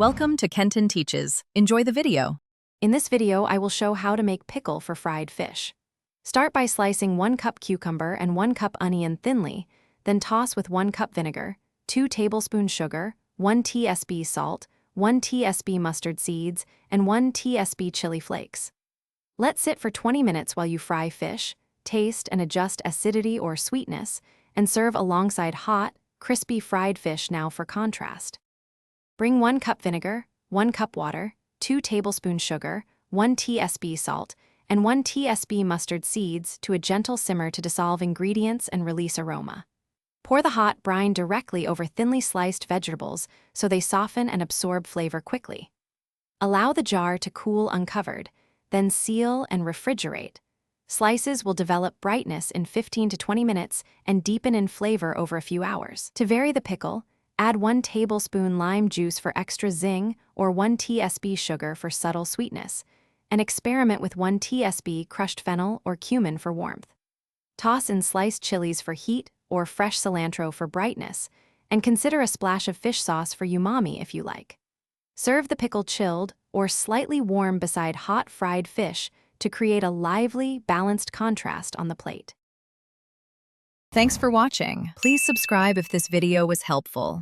Welcome to Kenton Teaches. Enjoy the video. In this video, I will show how to make pickle for fried fish. Start by slicing 1 cup cucumber and 1 cup onion thinly, then toss with 1 cup vinegar, 2 tablespoons sugar, 1 tsp salt, 1 tsp mustard seeds, and 1 tsp chili flakes. Let sit for 20 minutes while you fry fish, taste and adjust acidity or sweetness, and serve alongside hot, crispy fried fish. Now for contrast. Bring 1 cup vinegar, 1 cup water, 2 tablespoons sugar, 1 tsp salt, and 1 tsp mustard seeds to a gentle simmer to dissolve ingredients and release aroma. Pour the hot brine directly over thinly sliced vegetables so they soften and absorb flavor quickly. Allow the jar to cool uncovered, then seal and refrigerate. Slices will develop brightness in 15 to 20 minutes and deepen in flavor over a few hours. To vary the pickle, add 1 tablespoon lime juice for extra zing or 1 tsp sugar for subtle sweetness, and experiment with 1 tsp crushed fennel or cumin for warmth. Toss in sliced chilies for heat or fresh cilantro for brightness, and consider a splash of fish sauce for umami if you like. Serve the pickle chilled or slightly warm beside hot fried fish to create a lively, balanced contrast on the plate. Thanks for watching. Please subscribe if this video was helpful.